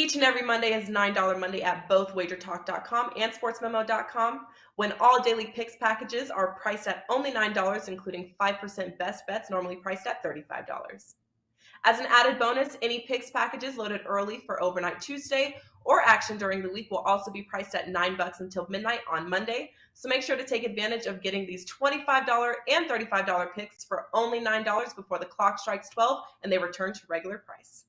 Each and every Monday is $9 Monday at both WagerTalk.com and SportsMemo.com, when all daily picks packages are priced at only $9, including 5% best bets, normally priced at $35. As an added bonus, any picks packages loaded early for Overnight Tuesday or action during the week will also be priced at $9 until midnight on Monday. So make sure to take advantage of getting these $25 and $35 picks for only $9 before the clock strikes 12 and they return to regular price.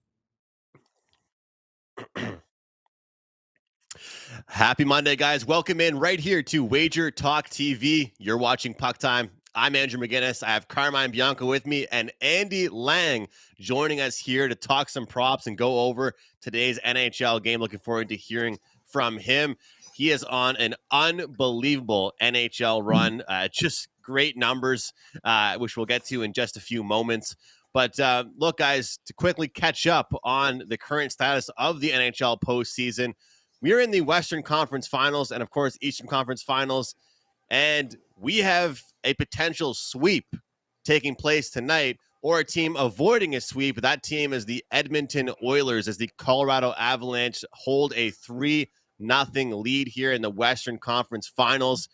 Happy Monday, guys. Welcome in right here to WagerTalk TV. You're watching Puck Time. I'm Andrew McInnis. I have Carmine Bianco with me and Andy Lang joining us here to talk some props and go over today's NHL game. Looking forward to hearing from him. He is on an unbelievable NHL run. Just great numbers, which we'll get to in just a few moments. But look, guys, to quickly catch up on the current status of the NHL postseason, we are in the Western Conference Finals and, of course, Eastern Conference Finals, and we have a potential sweep taking place tonight, or a team avoiding a sweep. That team is the Edmonton Oilers, as the Colorado Avalanche hold a 3-0 lead here in the Western Conference Finals,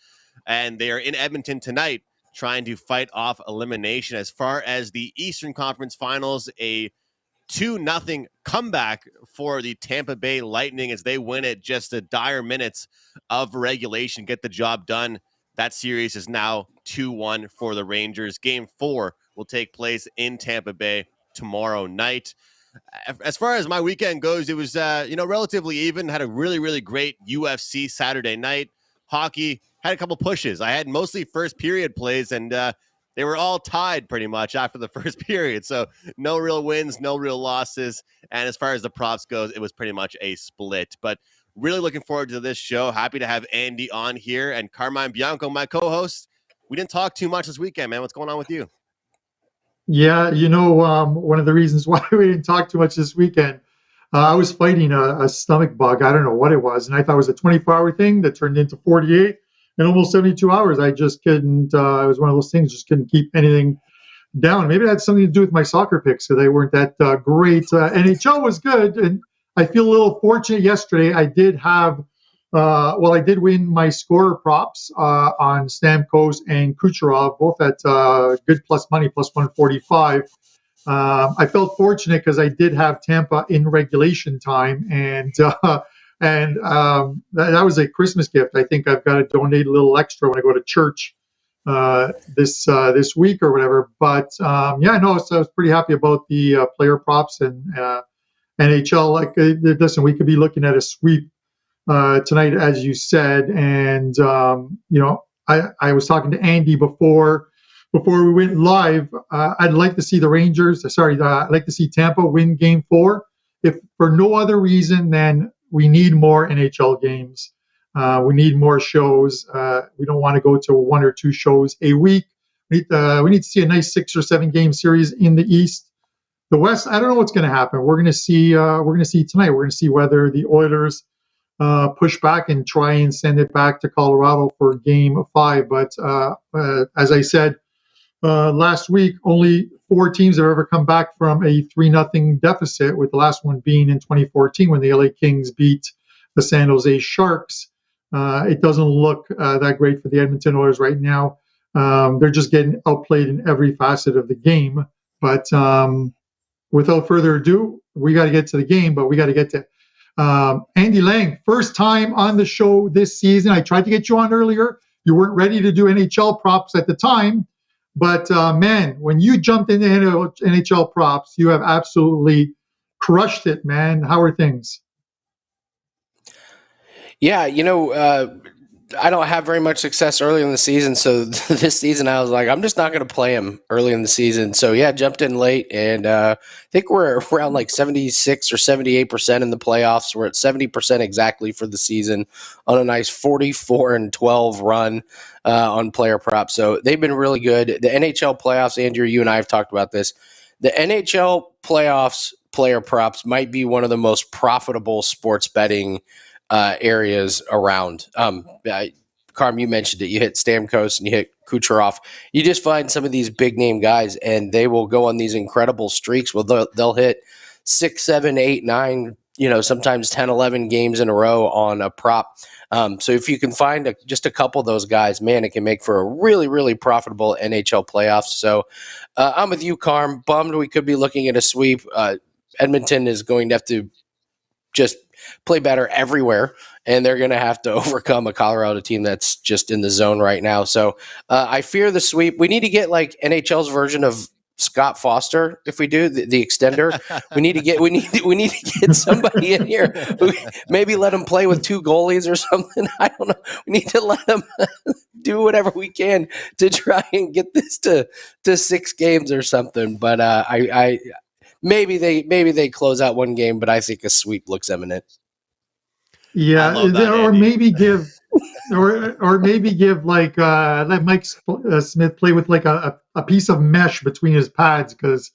and they are in Edmonton tonight trying to fight off elimination. As far as the Eastern Conference Finals, a 2-0 comeback for the Tampa Bay Lightning as they win it just a dire minutes of regulation, get the job done. That series is now 2-1 for the Rangers. Game 4 will take place in Tampa Bay tomorrow night. As far as my weekend goes, it was relatively even. Had a really, really great UFC Saturday night. Hockey had a couple pushes. I had mostly first period plays, and they were all tied pretty much after the first period. So no real wins, no real losses. And as far as the props goes, it was pretty much a split. But really looking forward to this show. Happy to have Andy on here, and Carmine Bianco, my co-host. We didn't talk too much this weekend, man. What's going on with you? Yeah, one of the reasons why we didn't talk too much this weekend, I was fighting a stomach bug. I don't know what it was, and I thought it was a 24-hour thing that turned into 48 and almost 72 hours. I just couldn't. It was one of those things, just couldn't keep anything down. Maybe that had something to do with my soccer picks, so they weren't that great. NHL was good, and I feel a little fortunate yesterday. I did have, I did win my scorer props on Stamkos and Kucherov, both at good plus money, plus 145. I felt fortunate because I did have Tampa in regulation time, and that was a Christmas gift. I think I've got to donate a little extra when I go to church this week or whatever. But so I was pretty happy about the player props and NHL. Listen, we could be looking at a sweep tonight, as you said, and I was talking to Andy before we went live. I'd like to see the Rangers. I'd like to see Tampa win Game 4, if for no other reason than we need more NHL games. We need more shows. We don't want to go to 1 or 2 shows a week. We need to see a nice 6 or 7 game series in the East. The West, I don't know what's going to happen. We're going to see. We're going to see tonight. We're going to see whether the Oilers push back and try and send it back to Colorado for Game 5. But as I said last week, only 4 teams have ever come back from a 3-0 deficit, with the last one being in 2014 when the LA Kings beat the San Jose Sharks. It doesn't look that great for the Edmonton Oilers right now. They're just getting outplayed in every facet of the game. But without further ado, we got to get to the game, but we got to get to Andy Lang. First time on the show this season. I tried to get you on earlier. You weren't ready to do NHL props at the time. But, man, when you jumped into NHL props, you have absolutely crushed it, man. How are things? Yeah, I don't have very much success early in the season, so this season I was like, I'm just not going to play him early in the season. So yeah, jumped in late, and I think we're around like 76 or 78% in the playoffs. We're at 70% exactly for the season on a nice 44-12 run on player props. So they've been really good. The NHL playoffs, Andrew, you and I have talked about this. The NHL playoffs player props might be one of the most profitable sports betting areas around. Carm, you mentioned it. You hit Stamkos and you hit Kucherov. You just find some of these big name guys, and they will go on these incredible streaks. Well, they'll hit 6, 7, 8, 9, sometimes 10, 11 games in a row on a prop. So if you can find just a couple of those guys, man, it can make for a really, really profitable NHL playoffs. So I'm with you, Carm. Bummed we could be looking at a sweep. Edmonton is going to have to just play better everywhere, and they're going to have to overcome a Colorado team that's just in the zone right now. So I fear the sweep. We need to get like NHL's version of Scott Foster. If we do the extender, we need to get somebody in here who maybe let him play with 2 goalies or something. I don't know. We need to let him do whatever we can to try and get this to 6 games or something. But I maybe they close out one game, but I think a sweep looks imminent. Yeah, or maybe give like let Mike Smith play with like a piece of mesh between his pads, because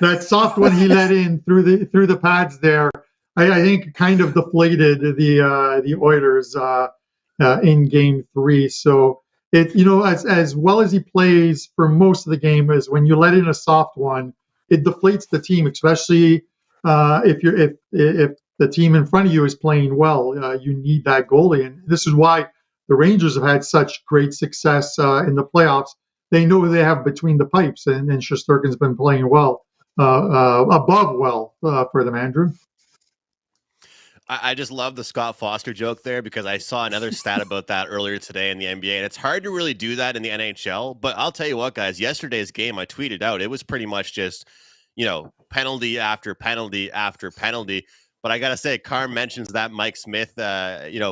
that soft one he let in through the pads there, I think kind of deflated the Oilers in Game 3. So it as well as he plays for most of the game, is when you let in a soft one, it deflates the team, especially if the team in front of you is playing well. You need that goalie, and this is why the Rangers have had such great success in the playoffs. They know they have between the pipes, and Shesterkin's been playing well, above well for them, Andrew. I just love the Scott Foster joke there, because I saw another stat about that earlier today in the NBA, and it's hard to really do that in the NHL. But I'll tell you what, guys, yesterday's game I tweeted out, it was pretty much just, penalty after penalty after penalty. But I got to say, Carm mentions that Mike Smith,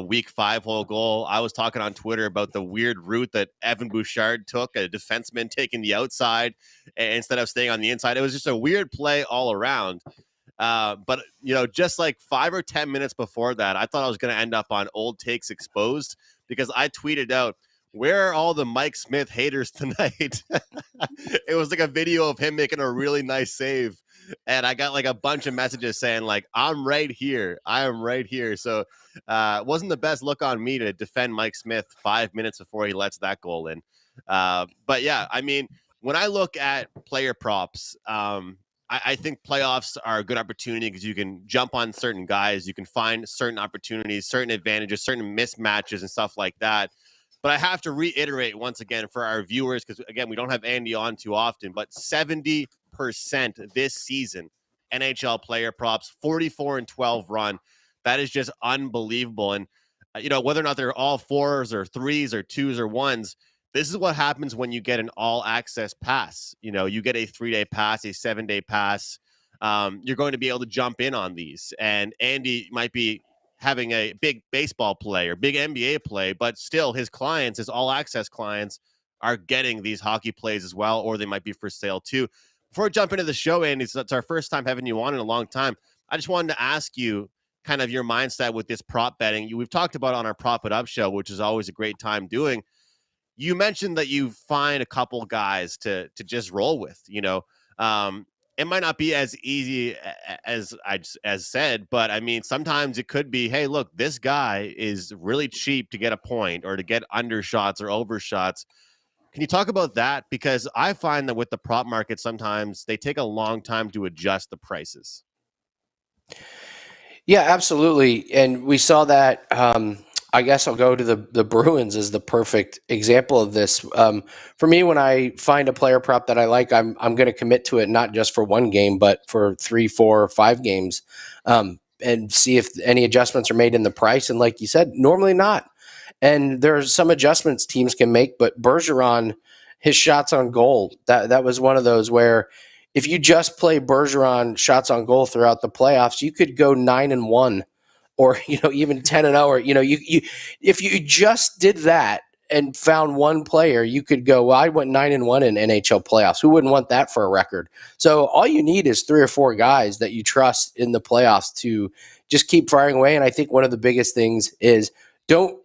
week 5 hole goal. I was talking on Twitter about the weird route that Evan Bouchard took, a defenseman taking the outside instead of staying on the inside. It was just a weird play all around. But just like 5 or 10 minutes before that, I thought I was going to end up on Old Takes Exposed, because I tweeted out, "Where are all the Mike Smith haters tonight?" It was like a video of him making a really nice save. And I got like a bunch of messages saying like, I'm right here. I am right here. So it wasn't the best look on me to defend Mike Smith 5 minutes before he lets that goal in. But yeah, I mean, when I look at player props, I think playoffs are a good opportunity, because you can jump on certain guys. You can find certain opportunities, certain advantages, certain mismatches and stuff like that. But I have to reiterate once again for our viewers, because, again, we don't have Andy on too often, but 70% this season, NHL player props, 44-12 run. That is just unbelievable. And, whether or not they're all 4s or 3s or 2s or 1s, this is what happens when you get an all-access pass. You get a 3-day pass, a 7-day pass. You're going to be able to jump in on these. And Andy might be having a big baseball play or big NBA play, but still his clients, his all-access clients, are getting these hockey plays as well, or they might be for sale too. Before we jump into the show, Andy, it's our first time having you on in a long time. I just wanted to ask you kind of your mindset with this prop betting. We've talked about on our Prop It Up show, which is always a great time doing. You mentioned that you find a couple guys to just roll with, it might not be as easy as said, but I mean, sometimes it could be, hey, look, this guy is really cheap to get a point or to get undershots or overshots. Can you talk about that? Because I find that with the prop market, sometimes they take a long time to adjust the prices. Yeah, absolutely. And we saw that. I guess I'll go to the Bruins as the perfect example of this. For me, when I find a player prop that I like, I'm going to commit to it, not just for one game, but for 3, 4, or 5 games, and see if any adjustments are made in the price. And like you said, normally not. And there are some adjustments teams can make, but Bergeron, his shots on goal, that was one of those where if you just play Bergeron shots on goal throughout the playoffs, you could go 9-1. Or, even 10-0, or, you if you just did that and found one player, you could go, well, I went 9-1 in NHL playoffs. Who wouldn't want that for a record? So all you need is 3 or 4 guys that you trust in the playoffs to just keep firing away. And I think one of the biggest things is don't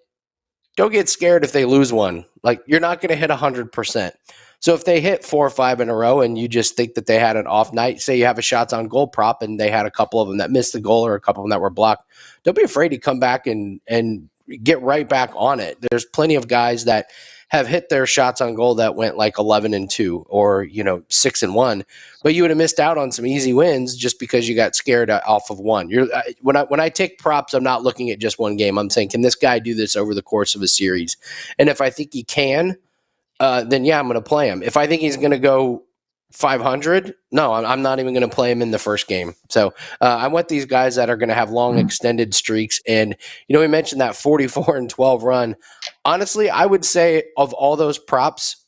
get scared if they lose one. Like, you're not going to hit 100%. So if they hit 4 or 5 in a row and you just think that they had an off night, say you have a shots on goal prop and they had a couple of them that missed the goal or a couple of them that were blocked, don't be afraid to come back and get right back on it. There's plenty of guys that have hit their shots on goal that went like 11-2 or 6-1, but you would have missed out on some easy wins just because you got scared off of one. When I take props, I'm not looking at just one game. I'm saying, can this guy do this over the course of a series? And if I think he can, then yeah, I'm going to play him. If I think he's going to go 500, no, I'm not even going to play him in the first game. So I want these guys that are going to have long extended streaks. And, we mentioned that 44-12 run. Honestly, I would say of all those props,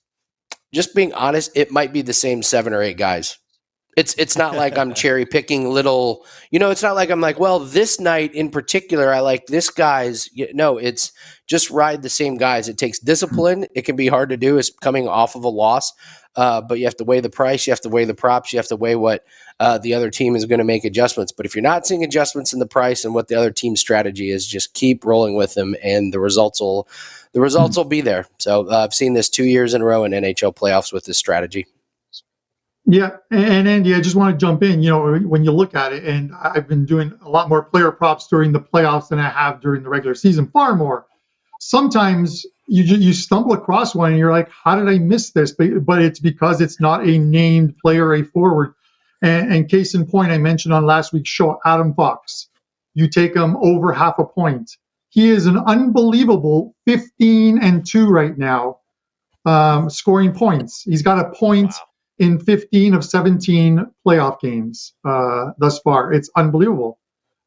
just being honest, it might be the same 7 or 8 guys. It's not like I'm cherry picking little, it's not like I'm like, well, this night in particular, I like this guy's. No, it's just ride the same guys. It takes discipline. It can be hard to do as coming off of a loss. But you have to weigh the price, you have to weigh the props, you have to weigh what the other team is going to make adjustments. But if you're not seeing adjustments in the price and what the other team's strategy is, just keep rolling with them, and the results will be there. So I've seen this 2 years in a row in NHL playoffs with this strategy. Yeah, and Andy, I just want to jump in. When you look at it, and I've been doing a lot more player props during the playoffs than I have during the regular season, far more. Sometimes you stumble across one and you're like, how did I miss this? But it's because it's not a named player, a forward. And case in point, I mentioned on last week's show, Adam Fox. You take him over half a point. He is an unbelievable 15-2 right now, scoring points. He's got a point in 15 of 17 playoff games thus far. It's unbelievable.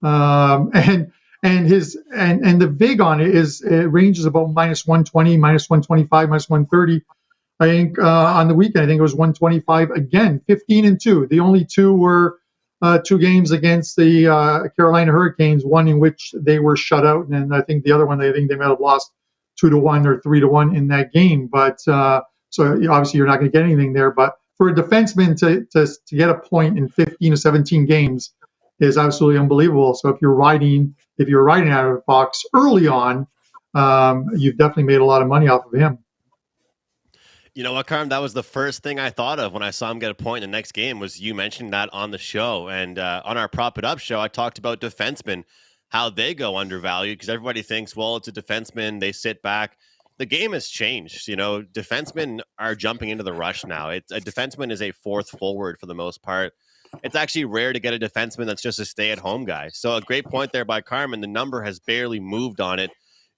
And the vig on it ranges about -120, -125, -130. I think on the weekend, I think it was 125 again, 15-2. The only two were 2 games against the Carolina Hurricanes, one in which they were shut out, and I think the other one, I think they might have lost 2-1 or 3-1 in that game. But so obviously you're not going to get anything there. But for a defenseman to get a point in 15 to 17 games is absolutely unbelievable. So if you're riding out of Fox early on, you've definitely made a lot of money off of him. You know what, Carm? That was the first thing I thought of when I saw him get a point in the next game. Was you mentioned that on the show, and on our Prop It Up show, I talked about defensemen, how they go undervalued because everybody thinks, well, it's a defenseman, they sit back. The game has changed. Defensemen are jumping into the rush now. A defenseman is a fourth forward for the most part. It's actually rare to get a defenseman that's just a stay-at-home guy. So a great point there by Carmen. The number has barely moved on it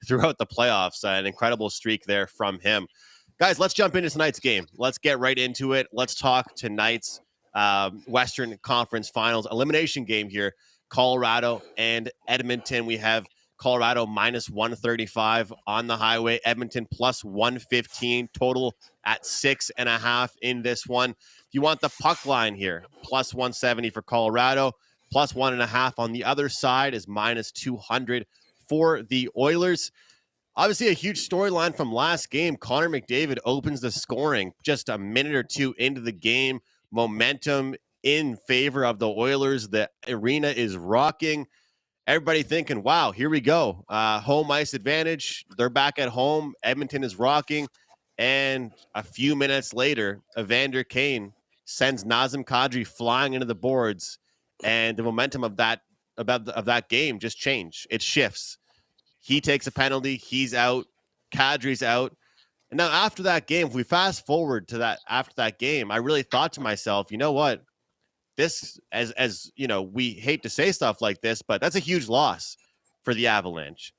throughout the playoffs. An incredible streak there from him. Guys, let's jump into tonight's game. Let's get right into it. Let's talk tonight's Western Conference Finals elimination game here. Colorado and Edmonton. We have Colorado -135 on the highway. Edmonton +115, total at 6.5 in this one. If you want the puck line here, +170 for Colorado, +1.5 on the other side is -200 for the Oilers. Obviously, a huge storyline from last game. Connor McDavid opens the scoring just a minute or two into the game. Momentum in favor of the Oilers. The arena is rocking. Everybody thinking, wow, here we go. Home ice advantage. They're back at home. Edmonton is rocking. And a few minutes later, Evander Kane sends Nazem Kadri flying into the boards. And the momentum of that game just changed. It shifts. He takes a penalty. He's out. Kadri's out. And now after that game, if we fast forward to that, after that game, I really thought to myself, you know what? This, as you know, we hate to say stuff like this, but that's a huge loss for the Avalanche.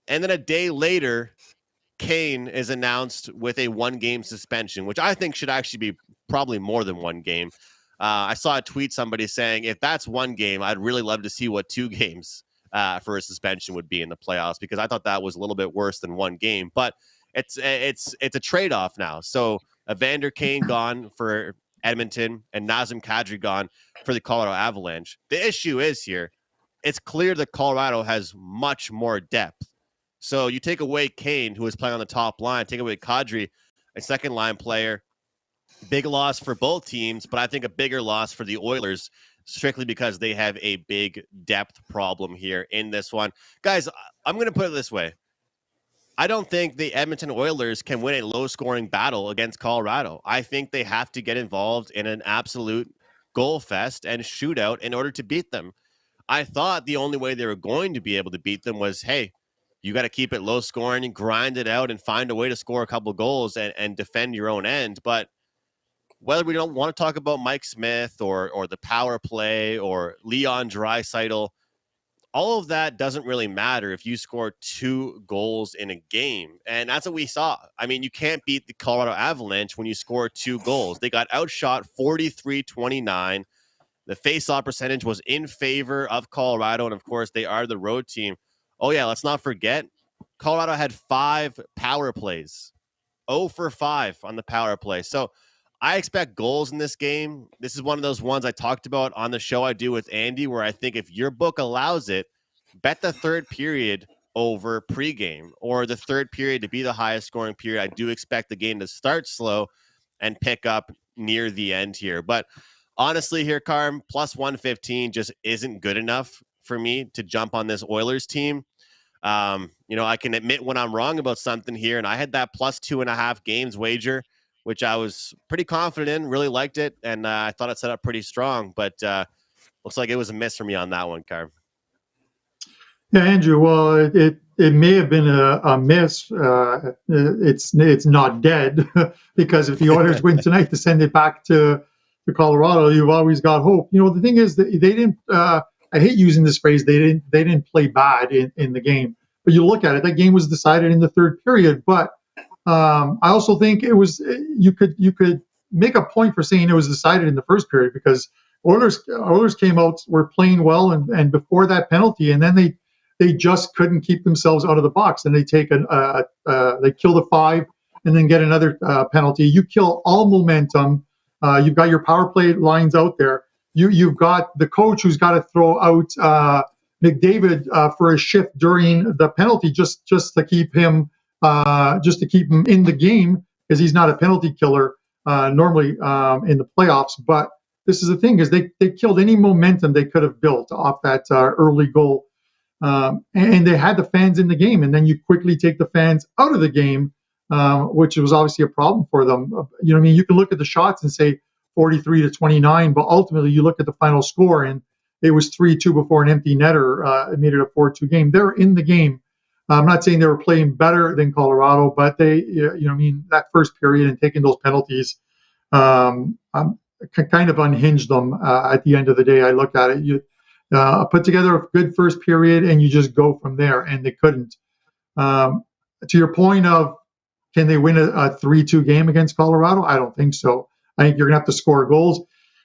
And then a day later, Kane is announced with a 1-game suspension, which I think should actually be probably more than 1 game. I saw a tweet, somebody saying, if that's 1 game, I'd really love to see what 2 games for a suspension would be in the playoffs, because I thought that was a little bit worse than 1 game. But it's a trade-off now. So Evander Kane gone for Edmonton and Nazem Kadri gone for the Colorado Avalanche. The issue is here, it's clear that Colorado has much more depth. So you take away Kane, who is playing on the top line, take away Kadri, a second-line player. Big loss for both teams, but I think a bigger loss for the Oilers, strictly because they have a big depth problem here in this one. Guys, I'm going to put it this way. I don't think the Edmonton Oilers can win a low-scoring battle against Colorado. I think they have to get involved in an absolute goal fest and shootout in order to beat them. I thought the only way they were going to be able to beat them was, hey, You got to keep it low scoring and grind it out and find a way to score a couple goals and defend your own end. But whether we don't want to talk about Mike Smith or the power play or Leon Draisaitl, all of that doesn't really matter if you score 2 goals in a game. And that's what we saw. I mean, you can't beat the Colorado Avalanche when you score 2 goals. They got outshot 43-29. The face-off percentage was in favor of Colorado, and of course, they are the road team. Oh, yeah, let's not forget, Colorado had 5 power plays. 0 for 5 on the power play. So I expect goals in this game. This is one of those ones I talked about on the show I do with Andy, where I think if your book allows it, bet the third period over pregame, or the third period to be the highest scoring period. I do expect the game to start slow and pick up near the end here. But honestly here, Carm, plus 115 just isn't good enough for me to jump on this Oilers team. I can admit when I'm wrong about something here, and I had that plus 2.5 games wager, which I was pretty confident in, really liked it, and I thought it set up pretty strong, but looks like it was a miss for me on that one, Carm. Yeah, Andrew. Well, it may have been a miss. It's not dead because if the Oilers win tonight to send it back to Colorado, you've always got hope. The thing is that they didn't. I hate using this phrase. They didn't play bad in the game. But you look at it, that game was decided in the third period. But I also think it was. You could make a point for saying it was decided in the first period because Oilers came out, were playing well, and before that penalty, and then they just couldn't keep themselves out of the box, and they take they kill the 5 and then get another penalty. You kill all momentum. You've got your power play lines out there. You've got the coach who's got to throw out Mcdavid for a shift during the penalty just to keep him in the game because he's not a penalty killer normally in the playoffs. But this is the thing is they killed any momentum they could have built off that early goal. And they had the fans in the game, and then you quickly take the fans out of the game, which was obviously a problem for them. You can look at the shots and say 43-29, but ultimately you look at the final score, and it was 3-2 before an empty netter. It made it a 4-2 game. They're in the game. I'm not saying they were playing better than Colorado, but they, that first period and taking those penalties, kind of unhinged them. At the end of the day, I look at it. Put together a good first period, and you just go from there, and they couldn't. To your point of, can they win a 3-2 game against Colorado? I don't think so. I think you're going to have to score goals.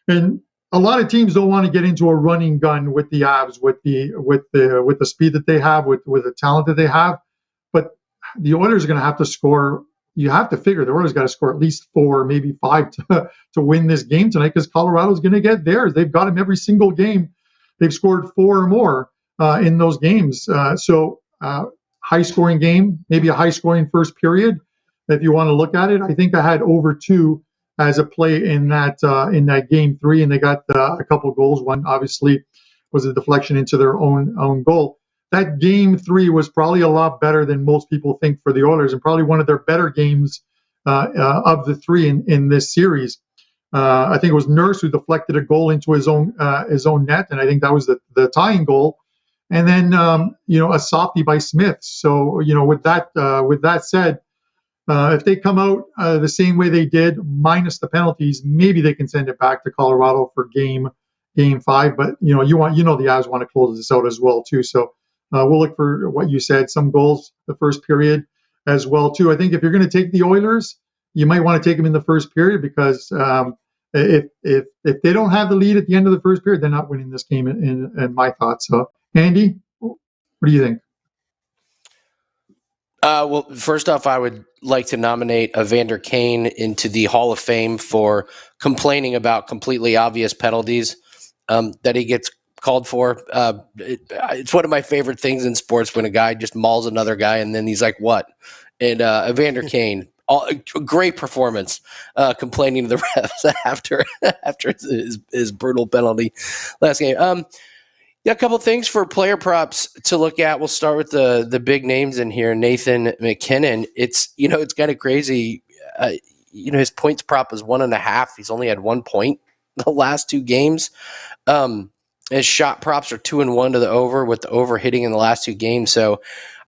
And a lot of teams don't want to get into a running gun with the Avs, with the speed that they have, with the talent that they have. But the Oilers are going to have to score. You have to figure the Oilers got to score at least 4, maybe 5 to win this game tonight because Colorado's going to get theirs. They've got them every single game. They've scored 4 or more in those games. So high-scoring game, maybe a high-scoring first period. If you want to look at it, I think I had over 2 as a play in that game 3, and they got a couple goals. One obviously was a deflection into their own goal. That game 3 was probably a lot better than most people think for the Oilers, and probably one of their better games of the 3 in this series. I think it was Nurse who deflected a goal into his own net, and I think that was the tying goal. And then a softie by Smith. So with that said, if they come out the same way they did, minus the penalties, maybe they can send it back to Colorado for game 5. But the Avs want to close this out as well too. So we'll look for what you said, some goals the first period as well too. I think if you're going to take the Oilers, you might want to take them in the first period because if they don't have the lead at the end of the first period, they're not winning this game in my thoughts. So, Andy, what do you think? Well, first off, I would like to nominate Evander Kane into the Hall of Fame for complaining about completely obvious penalties that he gets called for. It's one of my favorite things in sports when a guy just mauls another guy and then he's like, what? And Evander Kane, great performance, complaining to the refs after his brutal penalty last game. Yeah, a couple of things for player props to look at. We'll start with the big names in here. Nathan McKinnon. It's kind of crazy. His points prop is 1.5. He's only had 1 point the last 2 games. His shot props are 2-1 to the over, with the over hitting in the last 2 games. So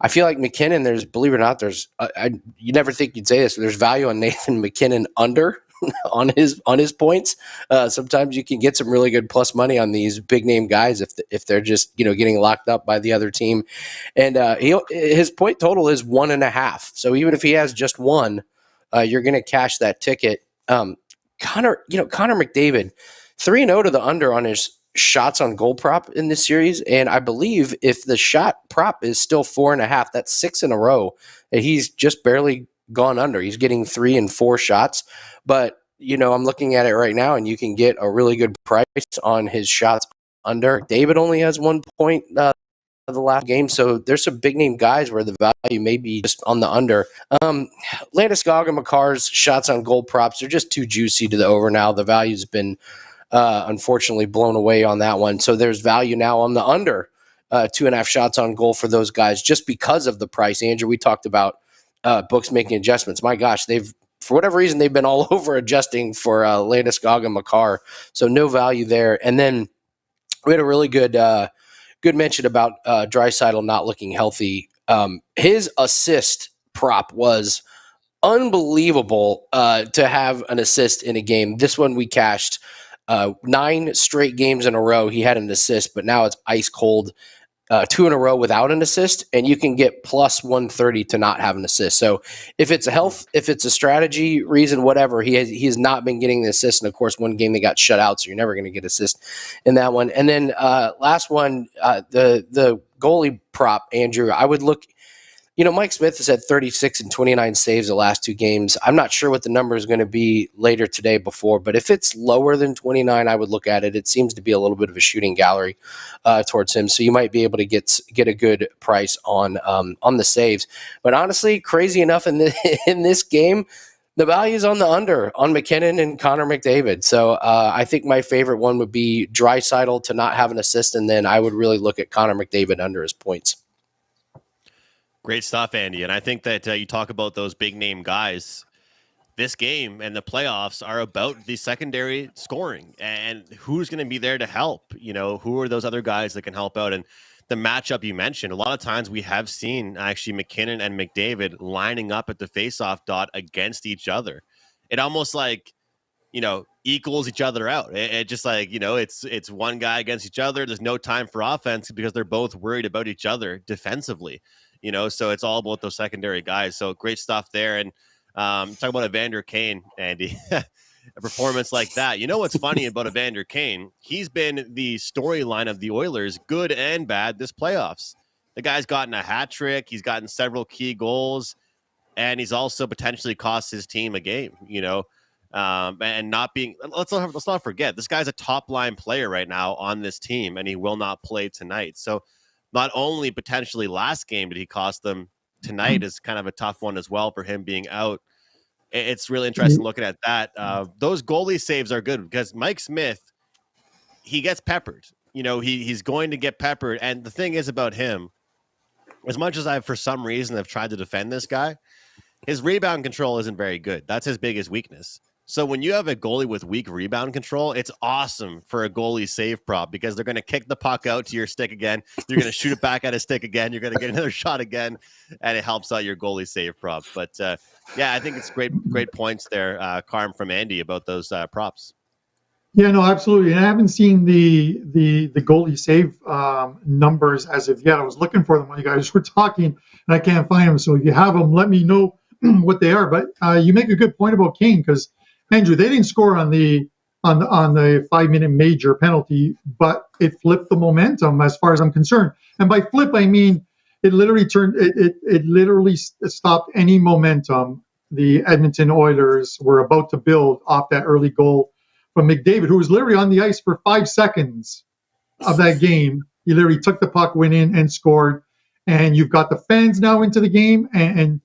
I feel like McKinnon, believe it or not, you never think you'd say this, but there's value on Nathan McKinnon under on his points. Sometimes you can get some really good plus money on these big name guys if they're just getting locked up by the other team. And his point total is 1.5. So even if he has just one, you're going to cash that ticket. Connor McDavid, 3-0 to the under on his shots on goal prop in this series. And I believe if the shot prop is still 4.5, that's 6 in a row. And he's just barely gone under. He's getting 3 and 4 shots. But, I'm looking at it right now, and you can get a really good price on his shots under. David only has 1 point the last game. So there's some big name guys where the value may be just on the under. Landeskog and Makar's shots on goal props are just too juicy to the over now. The value's been unfortunately blown away on that one. So there's value now on the under 2.5 shots on goal for those guys just because of the price. Andrew, we talked about books making adjustments. My gosh, for whatever reason, they've been all over adjusting for Landeskog and Makar. So no value there. And then we had a really good mention about Draisaitl not looking healthy. His assist prop was unbelievable to have an assist in a game. This one we cashed 9 straight games in a row. He had an assist, but now it's ice cold. 2 in a row without an assist, and you can get plus 130 to not have an assist. So if it's a strategy reason, whatever, he has not been getting the assist. And of course, one game they got shut out, so you're never going to get assist in that one. And then last one, the goalie prop, Andrew, I would look. Mike Smith has had 36 and 29 saves the last 2 games. I'm not sure what the number is going to be later today but if it's lower than 29, I would look at it. It seems to be a little bit of a shooting gallery towards him. So you might be able to get a good price on the saves. But honestly, crazy enough in this game, the value's on the under on McKinnon and Connor McDavid. So I think my favorite one would be Draisaitl to not have an assist, and then I would really look at Connor McDavid under his points. Great stuff, Andy. And I think that you talk about those big name guys. This game and the playoffs are about the secondary scoring and who's going to be there to help. Who are those other guys that can help out? And the matchup you mentioned, a lot of times we have seen actually McKinnon and McDavid lining up at the faceoff dot against each other. It almost equals each other out. It just it's one guy against each other. There's no time for offense because they're both worried about each other defensively. So it's all about those secondary guys. So great stuff there. And talk about Evander Kane, Andy, a performance like that. What's funny about Evander Kane? He's been the storyline of the Oilers, good and bad, this playoffs. The guy's gotten a hat trick. He's gotten several key goals, and he's also potentially cost his team a game, and not being, let's not forget, this guy's a top line player right now on this team, and he will not play tonight. So not only potentially last game did he cost them, tonight is kind of a tough one as well for him being out. It's really interesting looking at that. Those goalie saves are good because Mike Smith, he gets peppered. He's going to get peppered. And the thing is about him, as much as for some reason, I've tried to defend this guy, his rebound control isn't very good. That's his biggest weakness. So when you have a goalie with weak rebound control, it's awesome for a goalie save prop because they're going to kick the puck out to your stick again. You're going to shoot it back at his stick again. You're going to get another shot again, and it helps out your goalie save prop. But I think it's great points there, Carm, from Andy about those props. Yeah, no, absolutely. And I haven't seen the goalie save numbers as of yet. I was looking for them when you guys were talking, and I can't find them. So if you have them, let me know what they are. But you make a good point about Kane because, Andrew, they didn't score on the 5-minute major penalty, but it flipped the momentum as far as I'm concerned. And by flip, I mean it literally stopped any momentum the Edmonton Oilers were about to build off that early goal from Mcdavid, who was literally on the ice for 5 seconds of that game. He literally took the puck, went in, and scored. And you've got the fans now into the game, and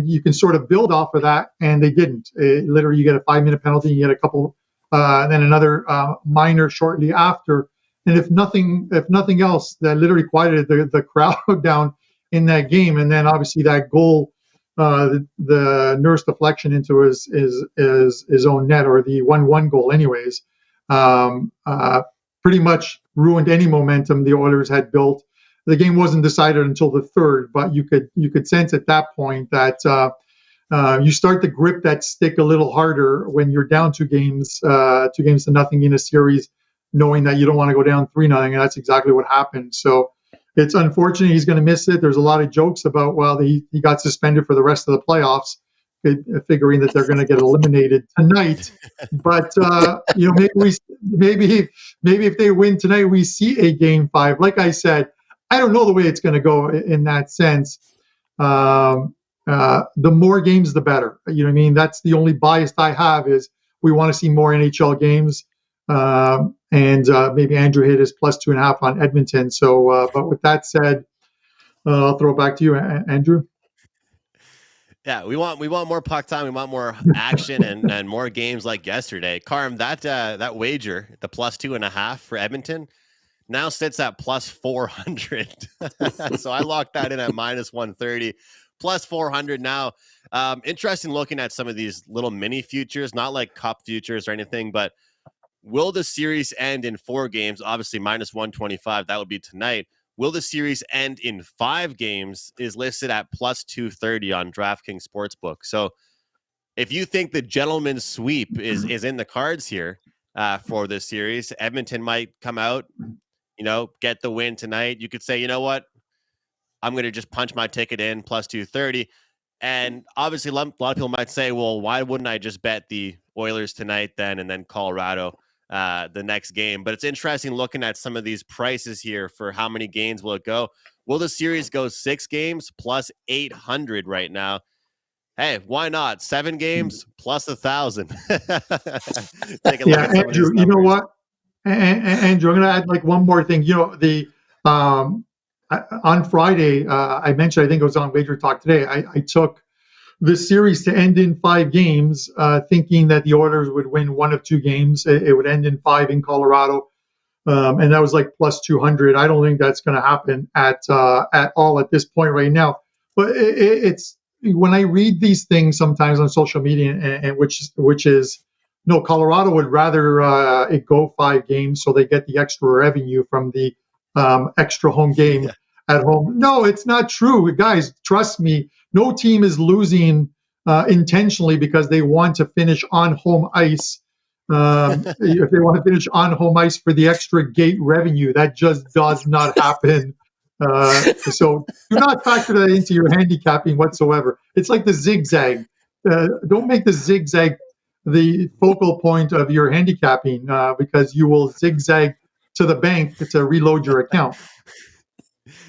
you can sort of build off of that, and they didn't. Literally, you get a 5-minute penalty, you get a couple, then another minor shortly after. And if nothing else, that literally quieted the crowd down in that game. And then obviously that goal, the Nurse deflection into his own net, or the 1-1 goal, anyways, pretty much ruined any momentum the Oilers had built. the game wasn't decided until the third, but you could sense at that point that you start to grip that stick a little harder when you're down 2-0 in a series, knowing that you don't want to go down 3-0, and that's exactly what happened. So it's unfortunate he's going to miss it. There's a lot of jokes about, well, he got suspended for the rest of the playoffs, figuring that they're going to get eliminated tonight. But maybe if they win tonight, we see a game 5. Like I said, I don't know the way it's going to go in that sense. The more games, the better. You know what I mean? That's the only bias I have, is we want to see more NHL games. And maybe Andrew hit his plus 2.5 on Edmonton. So, but with that said, I'll throw it back to you, Andrew. Yeah, we want more puck time. We want more action and more games like yesterday. Carm, that wager, the plus 2.5 for Edmonton, now sits at plus 400. So I locked that in at minus 130, plus 400 now. Interesting looking at some of these little mini futures, not like cup futures or anything, but will the series end in 4 games? Obviously, minus 125. That would be tonight. Will the series end in 5 games is listed at plus 230 on DraftKings Sportsbook. So if you think the gentleman's sweep is in the cards here for this series, Edmonton might come out, get the win tonight. You could say, you know what? I'm going to just punch my ticket in plus 230. And obviously, a lot of people might say, well, why wouldn't I just bet the Oilers tonight then and then Colorado the next game? But it's interesting looking at some of these prices here for how many games will it go. Will the series go 6 games plus 800 right now? Hey, why not? 7 games plus 1,000. Take a look at Andrew, you know what? Andrew, I'm going to add like one more thing. On Friday, I mentioned, I think it was on WagerTalk today, I took the series to end in 5 games, thinking that the Oilers would win 1 of 2 games. It would end in 5 in Colorado. And that was like plus 200. I don't think that's going to happen at all at this point right now. But it's when I read these things sometimes on social media, and which is, no, Colorado would rather it go 5 games so they get the extra revenue from the extra home game at home. No, it's not true, guys. Trust me. No team is losing intentionally because they want to finish on home ice. If they want to finish on home ice for the extra gate revenue, that just does not happen. So do not factor that into your handicapping whatsoever. It's like the zigzag. Don't make the zigzag the focal point of your handicapping because you will zigzag to the bank to reload your account.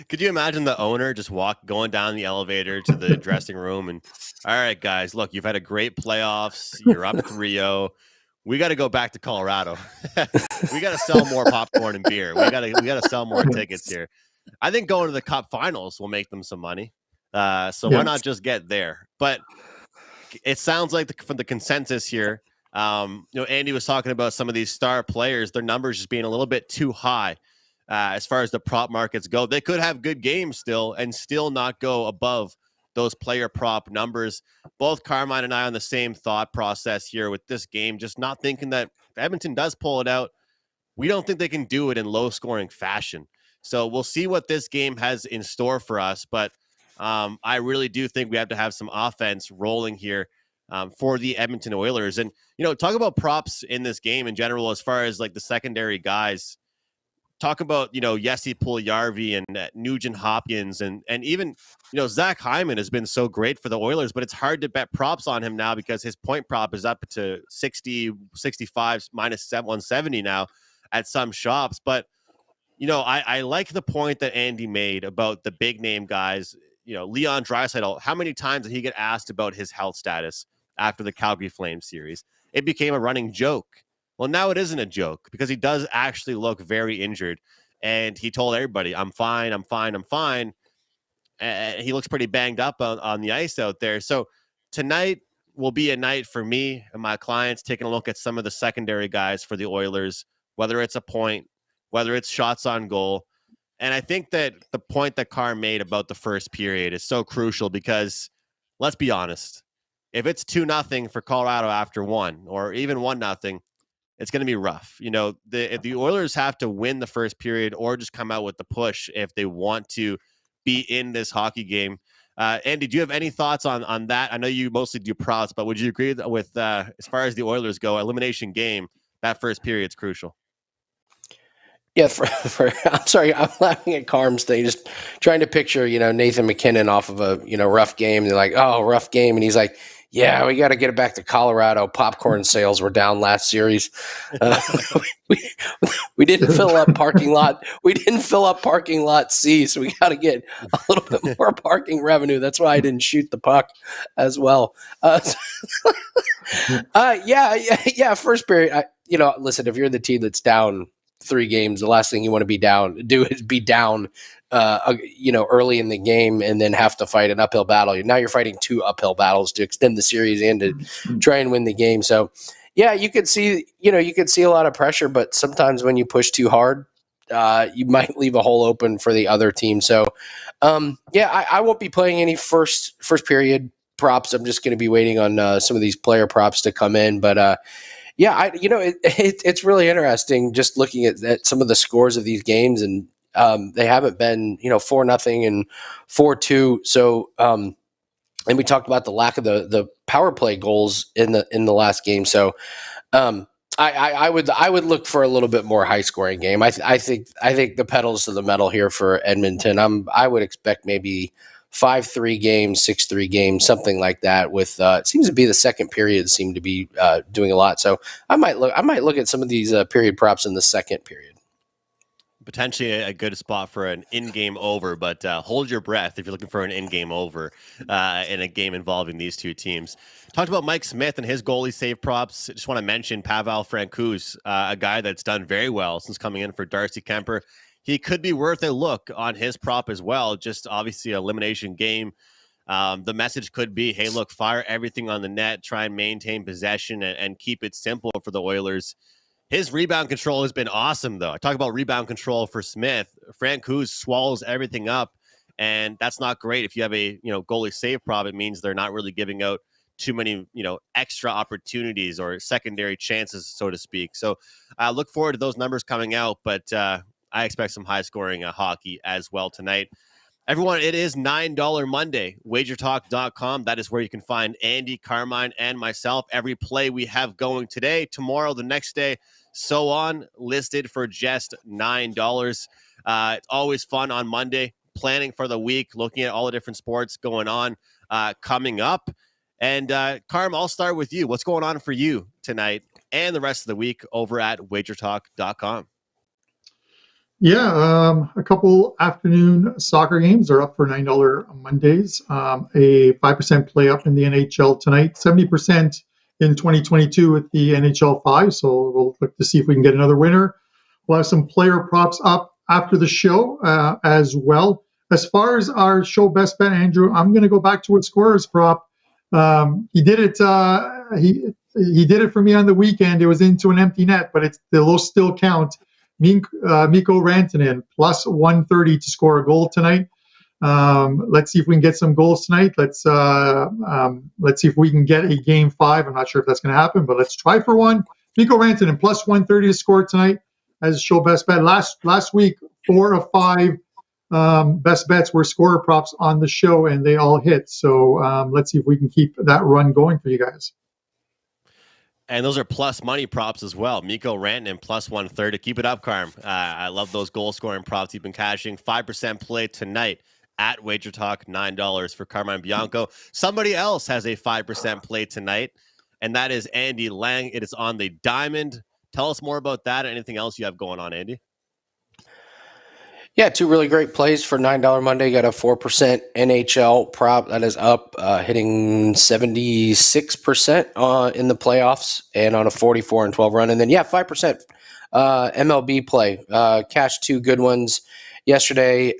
Could you imagine the owner just going down the elevator to the dressing room and, all right, guys, look, you've had a great playoffs. You're up 3-0. We got to go back to Colorado. We got to sell more popcorn and beer. We got to sell more tickets here. I think going to the Cup Finals will make them some money. Why not just get there? But it sounds like from the consensus here, Andy was talking about some of these star players, their numbers just being a little bit too high as far as the prop markets go. They could have good games still and still not go above those player prop numbers. Both Carmine and I on the same thought process here with this game, just not thinking that if Edmonton does pull it out, we don't think they can do it in low scoring fashion. So we'll see what this game has in store for us. But I really do think we have to have some offense rolling here for the Edmonton Oilers. And, talk about props in this game in general, as far as like the secondary guys. Talk about, Jesse Puljujarvi and Nugent Hopkins and even, Zach Hyman has been so great for the Oilers, but it's hard to bet props on him now because his point prop is up to 60, 65 minus 170 now at some shops. But, I like the point that Andy made about the big name guys. Leon Draisaitl, how many times did he get asked about his health status after the Calgary Flames series? It became a running joke. Well, now it isn't a joke because he does actually look very injured. And he told everybody, I'm fine. He looks pretty banged up on the ice out there. So tonight will be a night for me and my clients taking a look at some of the secondary guys for the Oilers, whether it's a point, whether it's shots on goal. And I think that the point that Carr made about the first period is so crucial because, let's be honest, if it's 2-0 for Colorado after 1 or even 1-0, it's going to be rough. If the Oilers have to win the first period or just come out with the push if they want to be in this hockey game. Andy, do you have any thoughts on that? I know you mostly do props, but would you agree with as far as the Oilers go, elimination game, that first period is crucial? Yeah, I'm sorry, I'm laughing at Carm's thing, just trying to picture, Nathan McKinnon off of a, rough game. They're like, oh, rough game. And he's like, yeah, we got to get it back to Colorado. Popcorn sales were down last series. We didn't fill up parking lot. We didn't fill up parking lot C, so we got to get a little bit more parking revenue. That's why I didn't shoot the puck as well. Yeah. First period, listen, if you're the team that's down 3 games, the last thing you want to do is be down early in the game and then have to fight an uphill battle. Now you're fighting 2 uphill battles to extend the series and to try and win the game. So yeah, you could see a lot of pressure, but sometimes when you push too hard, you might leave a hole open for the other team. So I won't be playing any first period props. I'm just going to be waiting on some of these player props to come in, but it's really interesting just looking at some of the scores of these games, and they haven't been 4-0 and 4-2. So and we talked about the lack of the power play goals in the last game. So I would look for a little bit more high scoring game. I think the pedals to the metal here for Edmonton. I would expect maybe 5-3 game, 6-3 game, something like that. With it seems to be the second period seem to be doing a lot. So I might look at some of these period props in the second period. Potentially a good spot for an in-game over, but hold your breath if you're looking for an in-game over in a game involving these two teams. Talked about Mike Smith and his goalie save props. Just want to mention Pavel Francouz, a guy that's done very well since coming in for Darcy Kemper. He could be worth a look on his prop as well. Just obviously elimination game. The message could be, hey, look, fire everything on the net, try and maintain possession and keep it simple for the Oilers. His rebound control has been awesome, though. I talk about rebound control for Smith. Francouz swallows everything up, and that's not great. If you have a goalie save prop, it means they're not really giving out too many extra opportunities or secondary chances, so to speak. So I look forward to those numbers coming out, but I expect some high-scoring hockey as well tonight. Everyone, it is $9 Monday, WagerTalk.com. That is where you can find Andy, Carmine, and myself. Every play we have going today, tomorrow, the next day, so on, listed for just $9. It's always fun on Monday, planning for the week, looking at all the different sports going on coming up. And Carm, I'll start with you. What's going on for you tonight and the rest of the week over at WagerTalk.com? Yeah, a couple afternoon soccer games are up for $9 Mondays. A 5% play up in the NHL tonight, 70% in 2022 with the NHL 5. So we'll look to see if we can get another winner. We'll have some player props up after the show as well. As far as our show best bet, Andrew, I'm going to go back to a scorer's prop. He did it. He did it for me on the weekend. It was into an empty net, but they'll still count. Mikko Rantanen plus 130 to score a goal tonight. Let's see if we can get some goals tonight. Let's see if we can get a game 5. I'm not sure if that's going to happen, but let's try for one. Mikko Rantanen plus 130 to score tonight as show best bet. Last week, 4 of 5 best bets were scorer props on the show, and they all hit. So let's see if we can keep that run going for you guys. And those are plus money props as well. Mikko Rantanen plus 130. Keep it up, Carm. I love those goal scoring props you've been cashing. 5% play tonight at WagerTalk, $9 for Carmine Bianco. Somebody else has a 5% play tonight, and that is Andy Lang. It is on the diamond. Tell us more about that and anything else you have going on, Andy. Yeah, 2 really great plays for $9 Monday. Got a 4% NHL prop that is up, hitting 76% in the playoffs and on a 44-12 run. And then, 5% MLB play. Cashed 2 good ones yesterday.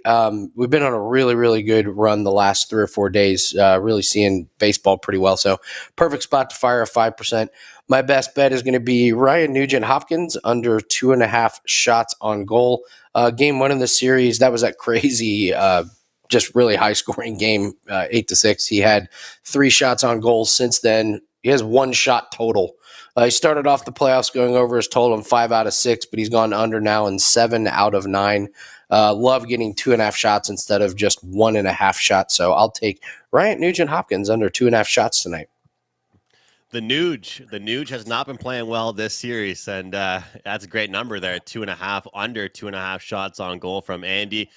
We've been on a really, really good run the last 3 or 4 days, really seeing baseball pretty well. So perfect spot to fire a 5%. My best bet is going to be Ryan Nugent-Hopkins under 2.5 shots on goal. Game 1 in the series, that was that crazy, just really high-scoring game, 8-6. He had 3 shots on goal since then. He has 1 shot total He started off the playoffs going over his total in 5 out of 6, but he's gone under now in 7 out of 9. Love getting 2.5 shots instead of just 1.5 shots. So I'll take Ryan Nugent-Hopkins under 2.5 shots tonight. The Nuge has not been playing well this series, and that's a great number there. 2.5 under 2.5 shots on goal from Andy.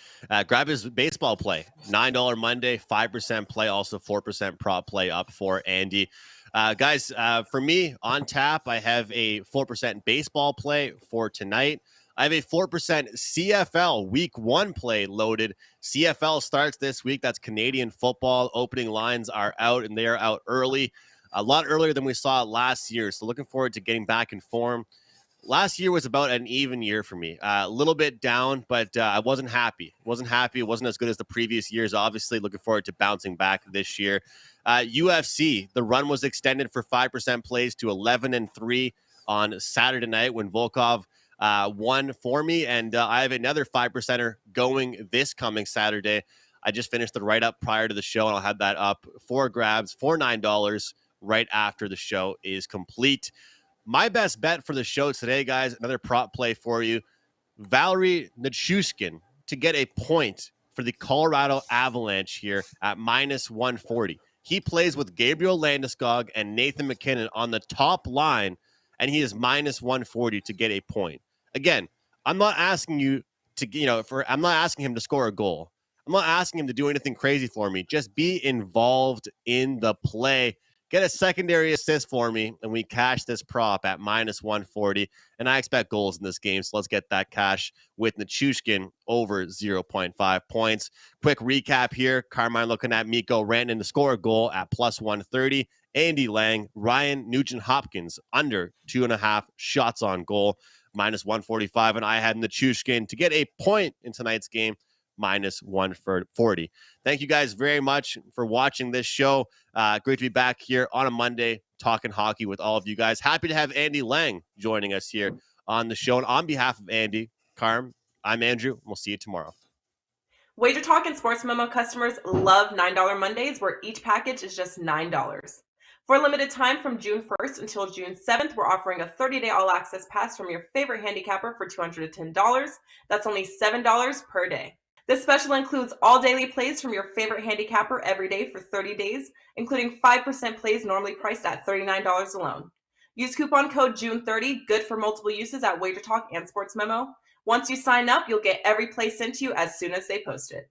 Grab his baseball play. $9 Monday, 5% play, also 4% prop play up for Andy. Guys, for me on tap, I have a 4% baseball play for tonight. I have a 4% CFL week 1 play loaded. CFL starts this week. That's Canadian football. Opening lines are out, and they are out early. A lot earlier than we saw last year. So looking forward to getting back in form. Last year was about an even year for me. A little bit down, but I wasn't happy. It wasn't as good as the previous years. Obviously, looking forward to bouncing back this year. UFC, the run was extended for 5% plays to 11-3 on Saturday night when Volkov won for me. And I have another 5%er going this coming Saturday. I just finished the write-up prior to the show, and I'll have that up for grabs for $9 right after the show is complete. My best bet for the show today, guys, another prop play for you. Valeri Nichushkin to get a point for the Colorado Avalanche here at -140. He plays with Gabriel Landeskog and Nathan McKinnon on the top line, and he is -140 to get a point. Again, I'm not asking you to, I'm not asking him to score a goal. I'm not asking him to do anything crazy for me. Just be involved in the play. Get a secondary assist for me, and we cash this prop at -140. And I expect goals in this game, so let's get that cash with Nichushkin over 0.5 points. Quick recap here. Carmine looking at Mikko Rantanen to score a goal at +130. Andy Lang, Ryan Nugent-Hopkins under 2.5 shots on goal, -145. And I had Nichushkin to get a point in tonight's game, -140. Thank you guys very much for watching this show. Great to be back here on a Monday talking hockey with all of you guys. Happy to have Andy Lang joining us here on the show. And on behalf of Andy, Carm, I'm Andrew. We'll see you tomorrow. WagerTalk and Sports Memo customers love $9 Mondays, where each package is just $9. For a limited time from June 1st until June 7th, we're offering a 30-day all-access pass from your favorite handicapper for $210. That's only $7 per day. This special includes all daily plays from your favorite handicapper every day for 30 days, including 5% plays normally priced at $39 alone. Use coupon code June30, good for multiple uses at WagerTalk and Sports Memo. Once you sign up, you'll get every play sent to you as soon as they post it.